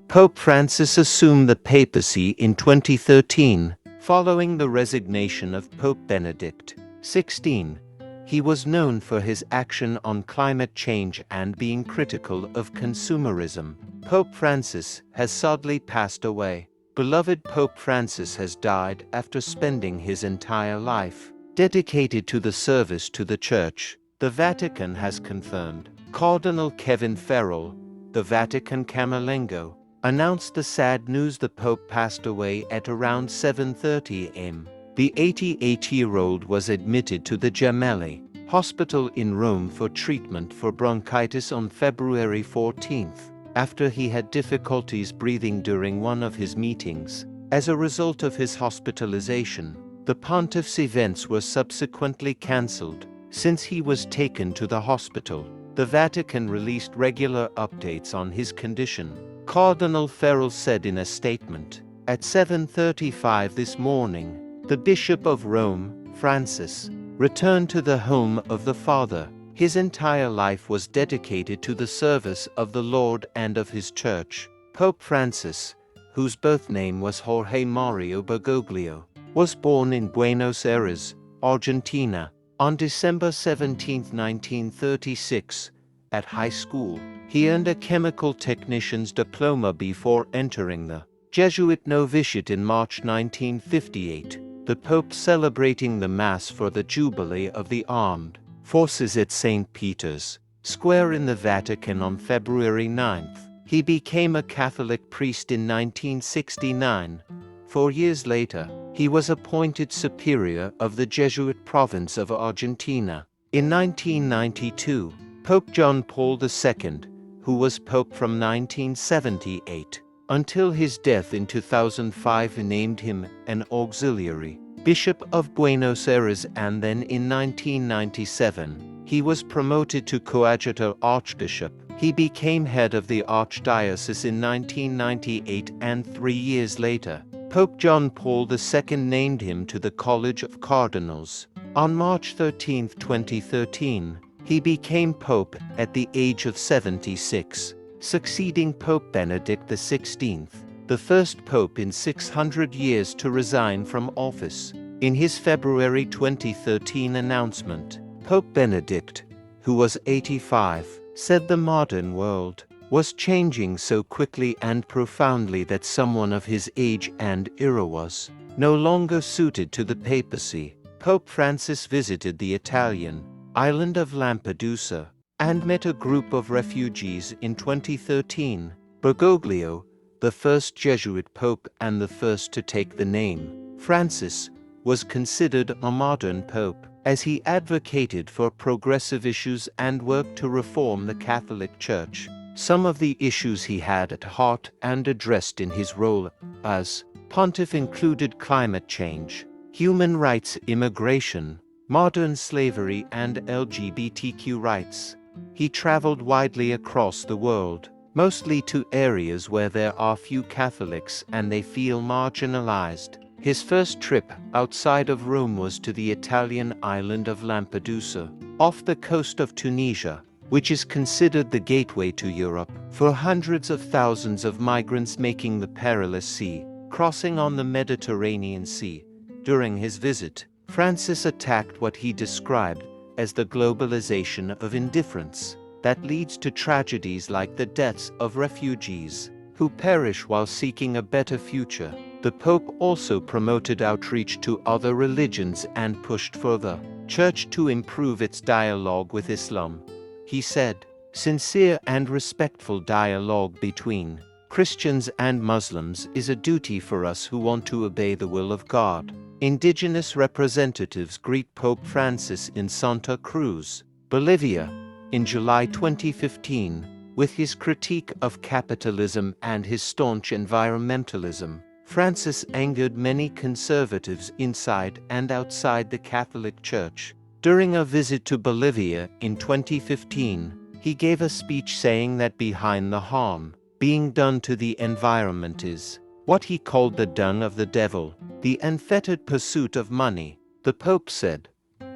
Pope Francis assumed the papacy in 2013, following the resignation of Pope Benedict XVI. He was known for his action on climate change and being critical of consumerism. Pope Francis has sadly passed away. Beloved Pope Francis has died after spending his entire life dedicated to the service to the Church. The Vatican has confirmed. Cardinal Kevin Farrell, the Vatican Camerlengo, announced the sad news the Pope passed away at around 7:30 am. The 88-year-old was admitted to the Gemelli Hospital in Rome for treatment for bronchitis on February 14th, after he had difficulties breathing during one of his meetings. As a result of his hospitalization, the pontiff's events were subsequently cancelled. Since he was taken to the hospital, the Vatican released regular updates on his condition. Cardinal Farrell said in a statement, "At 7:35 this morning, the Bishop of Rome, Francis, returned to the home of the Father. His entire life was dedicated to the service of the Lord and of his Church." Pope Francis, whose birth name was Jorge Mario Bergoglio, was born in Buenos Aires, Argentina, on December 17, 1936. At high school, he earned a chemical technician's diploma before entering the Jesuit novitiate in March 1958. The Pope celebrating the Mass for the Jubilee of the Armed Forces at St. Peter's Square in the Vatican on February 9th. He became a Catholic priest in 1969. 4 years later, he was appointed superior of the Jesuit province of Argentina. In 1992, Pope John Paul II, who was Pope from 1978 until his death in 2005, named him an auxiliary Bishop of Buenos Aires, and then in 1997, he was promoted to coadjutor archbishop. He became head of the archdiocese in 1998, and 3 years later, Pope John Paul II named him to the College of Cardinals. On March 13, 2013, he became Pope at the age of 76, succeeding Pope Benedict XVI, the first Pope in 600 years to resign from office. In his February 2013 announcement, Pope Benedict, who was 85, said the modern world was changing so quickly and profoundly that someone of his age and era was no longer suited to the papacy. Pope Francis visited the Italian island of Lampedusa and met a group of refugees in 2013. Bergoglio, the first Jesuit pope and the first to take the name Francis, was considered a modern pope, as he advocated for progressive issues and worked to reform the Catholic Church. Some of the issues he had at heart and addressed in his role as pontiff included climate change, human rights, immigration, modern slavery, and LGBTQ rights. He traveled widely across the world, mostly to areas where there are few Catholics and they feel marginalized. His first trip outside of Rome was to the Italian island of Lampedusa, off the coast of Tunisia, which is considered the gateway to Europe for hundreds of thousands of migrants making the perilous sea, crossing on the Mediterranean Sea. During his visit, Francis attacked what he described as the globalization of indifference that leads to tragedies like the deaths of refugees who perish while seeking a better future. The Pope also promoted outreach to other religions and pushed for the Church to improve its dialogue with Islam. He said, "Sincere and respectful dialogue between Christians and Muslims is a duty for us who want to obey the will of God." Indigenous representatives greet Pope Francis in Santa Cruz, Bolivia, in July 2015, with his critique of capitalism and his staunch environmentalism. Francis angered many conservatives inside and outside the Catholic Church. During a visit to Bolivia in 2015, he gave a speech saying that behind the harm being done to the environment is what he called the dung of the devil, the unfettered pursuit of money. The Pope said,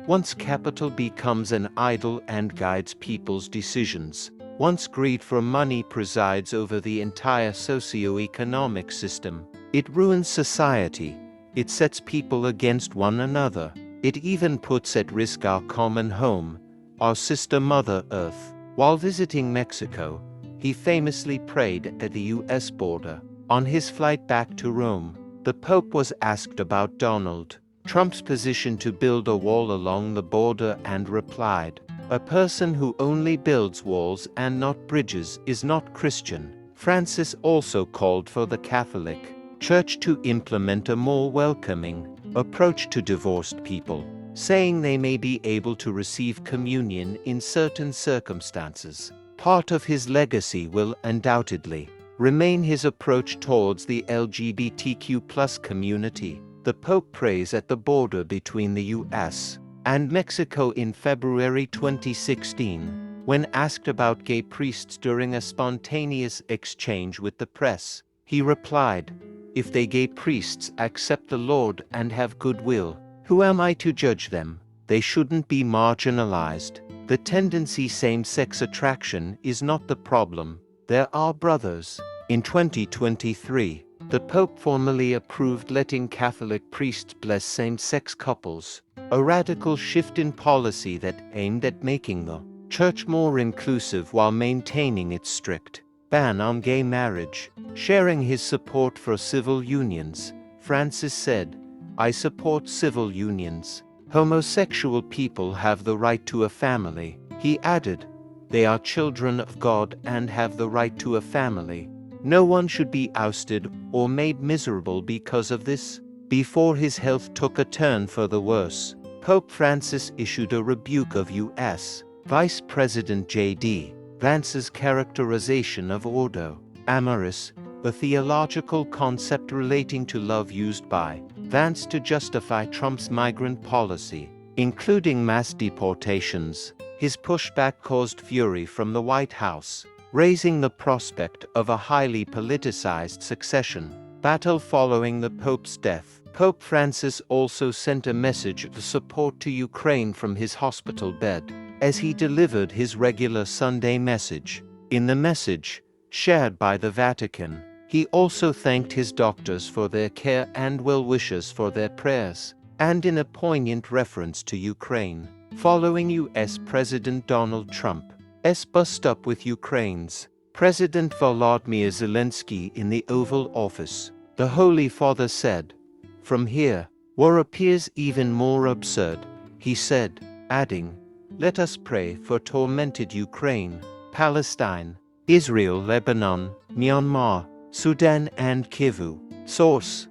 "Once capital becomes an idol and guides people's decisions, Once greed for money presides over the entire socio-economic system, it ruins society. It sets people against one another. It even puts at risk our common home, our sister Mother Earth. While visiting Mexico, he famously prayed at the US border. On his flight back to Rome, the Pope was asked about Donald Trump's position to build a wall along the border and replied, "A person who only builds walls and not bridges is not Christian." Francis also called for the Catholic Church to implement a more welcoming approach to divorced people, saying they may be able to receive communion in certain circumstances. Part of his legacy will undoubtedly remain his approach towards the LGBTQ+ community. The Pope prays at the border between the US and Mexico in February 2016. When asked about gay priests during a spontaneous exchange with the press, he replied, "If they gay priests accept the Lord and have goodwill, who am I to judge them? They shouldn't be marginalized. The tendency same-sex attraction is not the problem. There are brothers." In 2023, the Pope formally approved letting Catholic priests bless same-sex couples, a radical shift in policy that aimed at making the Church more inclusive while maintaining its strict ban on gay marriage. Sharing his support for civil unions, Francis said, "I support civil unions. Homosexual people have the right to a family." He added, "They are children of God and have the right to a family. No one should be ousted or made miserable because of this." Before his health took a turn for the worse, Pope Francis issued a rebuke of U.S. Vice President J.D. Vance's characterization of ordo amoris, the theological concept relating to love used by Vance to justify Trump's migrant policy, including mass deportations. His pushback caused fury from the White House, raising the prospect of a highly politicized succession battle following the Pope's death. Pope Francis also sent a message of support to Ukraine from his hospital bed, as he delivered his regular Sunday message. In the message, shared by the Vatican, he also thanked his doctors for their care and well wishes for their prayers, and in a poignant reference to Ukraine, following U.S. President Donald Trump's bust-up with Ukraine's President Volodymyr Zelensky in the Oval Office, the Holy Father said, "From here, war appears even more absurd," he said, adding, "Let us pray for tormented Ukraine, Palestine, Israel, Lebanon, Myanmar, Sudan and Kivu." Source: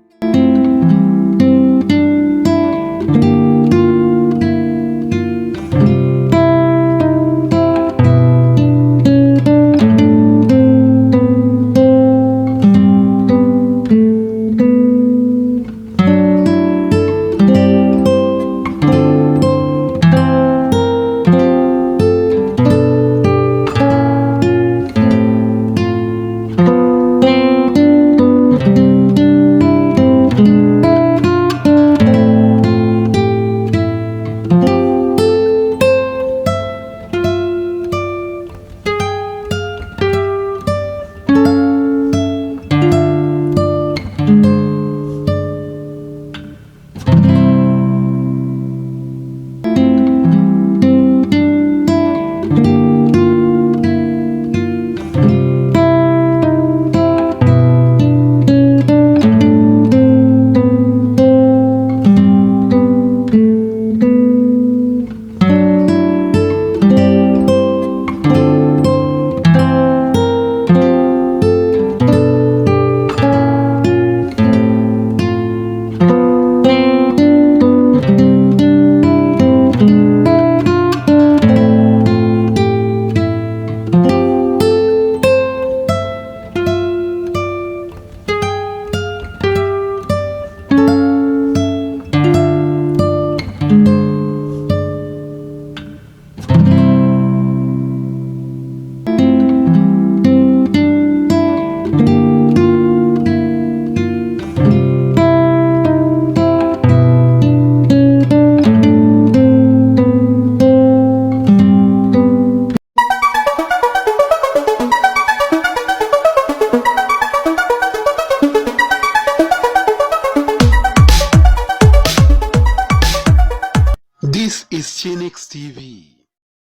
This is Chinix TV.